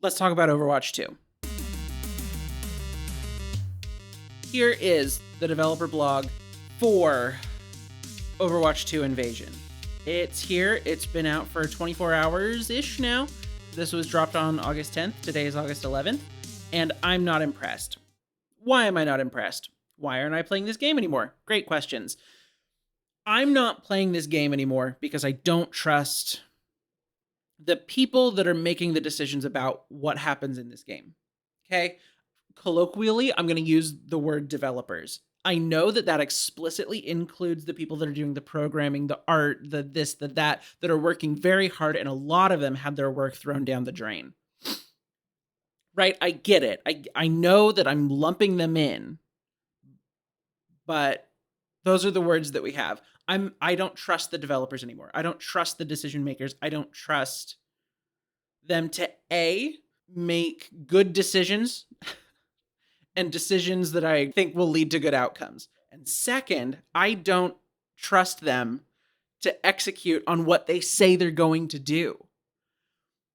Let's talk about Overwatch 2. Here is the developer blog for Overwatch 2 Invasion. It's here. It's been out for 24 hours-ish now. This was dropped on August 10th. Today is August 11th. And I'm not impressed. Why am I not impressed? Why aren't I playing this game anymore? Great questions. I'm not playing this game anymore because I don't trust the people that are making the decisions about what happens in this game. Okay? Colloquially, I'm going to use the word developers. I know that explicitly includes the people that are doing the programming, the art, the this, the that are working very hard, and a lot of them had their work thrown down the drain. Right? I get it. I know that I'm lumping them in, but those are the words that we have. I don't trust the developers anymore. I don't trust the decision makers. I don't trust them to make good decisions and decisions that I think will lead to good outcomes. And second, I don't trust them to execute on what they say they're going to do.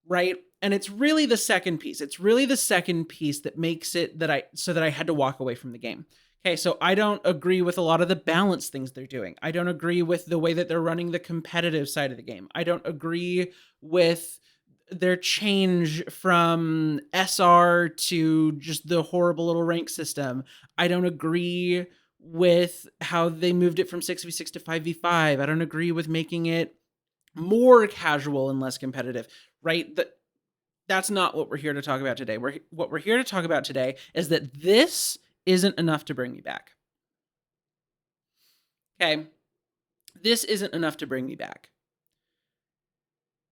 Right? And it's really the second piece. It's really the second piece that makes it that I had to walk away from the game. Okay, so I don't agree with a lot of the balance things they're doing. I don't agree with the way that they're running the competitive side of the game. I don't agree with their change from SR to just the horrible little rank system. I don't agree with how they moved it from 6v6 to 5v5. I don't agree with making it more casual and less competitive, right? That's not what we're here to talk about today. What we're here to talk about today is that this isn't enough to bring me back. Okay? This isn't enough to bring me back.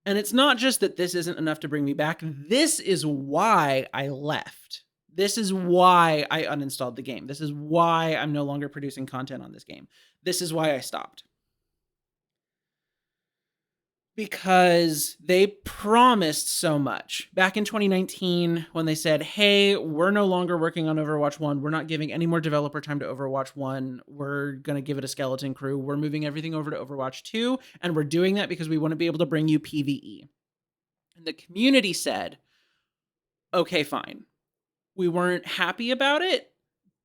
And it's not just that this isn't enough to bring me back. This is why I left. This is why I uninstalled the game. This is why I'm no longer producing content on this game. This is why I stopped. Because they promised so much. Back in 2019, when they said, hey, we're no longer working on Overwatch 1. We're not giving any more developer time to Overwatch 1. We're going to give it a skeleton crew. We're moving everything over to Overwatch 2. And we're doing that because we want to be able to bring you PvE. And the community said, okay, fine. We weren't happy about it,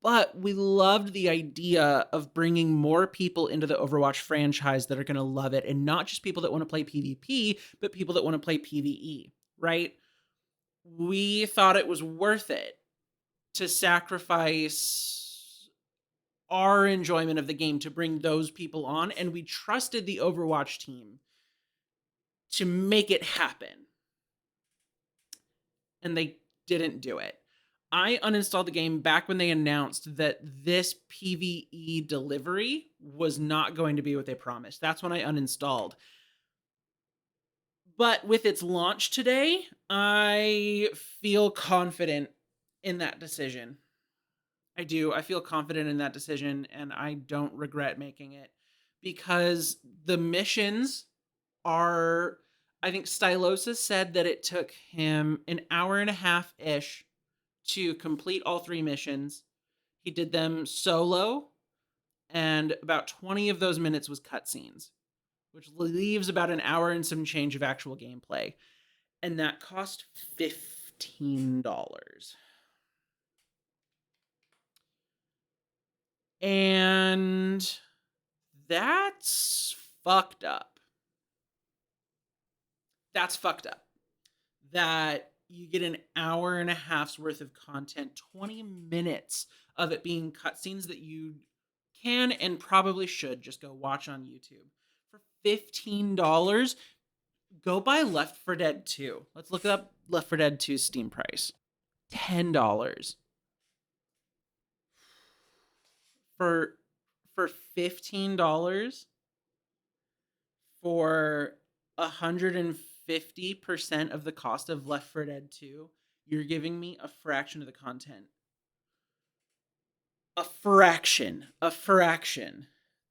but we loved the idea of bringing more people into the Overwatch franchise that are going to love it, and not just people that want to play PvP, but people that want to play PvE, right? We thought it was worth it to sacrifice our enjoyment of the game to bring those people on, and we trusted the Overwatch team to make it happen. And they didn't do it. I uninstalled the game back when they announced that this PvE delivery was not going to be what they promised. That's when I uninstalled. But with its launch today, I feel confident in that decision. I do. I feel confident in that decision, and I don't regret making it. Because the missions are... I think Stylosis said that it took him an hour and a half-ish to complete all 3 missions. He did them solo, and about 20 of those minutes was cutscenes, which leaves about an hour and some change of actual gameplay. And that cost $15. And that's fucked up. That's fucked up. That you get an hour and a half's worth of content, 20 minutes of it being cutscenes that you can and probably should just go watch on YouTube. For $15, go buy Left 4 Dead 2. Let's look up Left 4 Dead 2's Steam price. $10. For $15 for 150% of the cost of Left 4 Dead 2, you're giving me a fraction of the content. A fraction.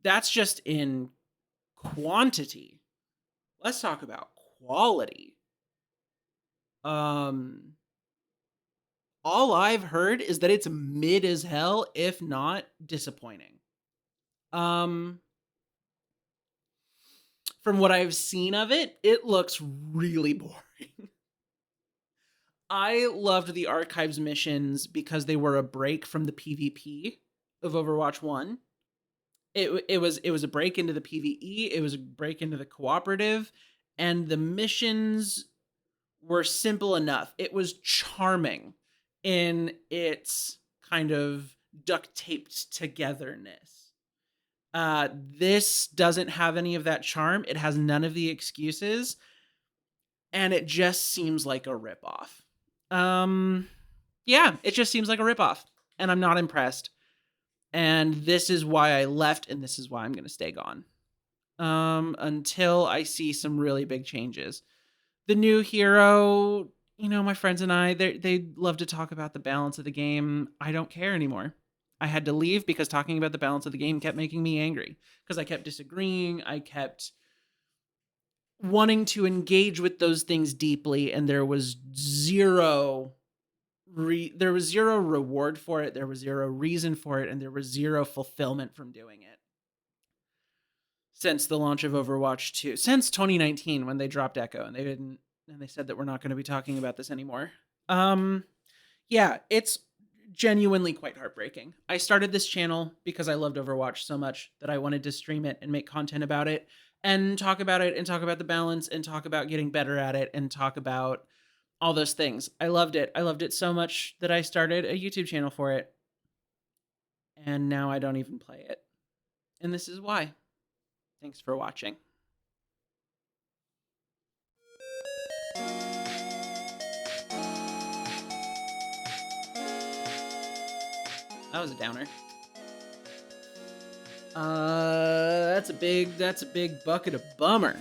That's just in quantity. Let's talk about quality. All I've heard is that it's mid as hell, if not disappointing. From what I've seen of it, it looks really boring. I loved the Archives missions because they were a break from the PvP of Overwatch 1. It was a break into the PvE, it was a break into the cooperative, and the missions were simple enough. It was charming in its kind of duct taped togetherness. This doesn't have any of that charm. It has none of the excuses, and it just seems like a ripoff. Yeah, it just seems like a ripoff, and I'm not impressed. And this is why I left, and this is why I'm going to stay gone. Until I see some really big changes. The new hero, my friends and I, they love to talk about the balance of the game. I don't care anymore. I had to leave because talking about the balance of the game kept making me angry because I kept disagreeing. I kept wanting to engage with those things deeply, and there was zero reward for it. There was zero reason for it, and there was zero fulfillment from doing it. Since the launch of Overwatch 2, since 2019 when they dropped Echo and they said that we're not going to be talking about this anymore. Yeah, it's genuinely quite heartbreaking. I started this channel because I loved Overwatch so much that I wanted to stream it and make content about it and talk about it and talk about the balance and talk about getting better at it and talk about all those things. I loved it. I loved it so much that I started a YouTube channel for it. And now I don't even play it. And this is why. Thanks for watching. That was a downer. That's a big bucket of bummer.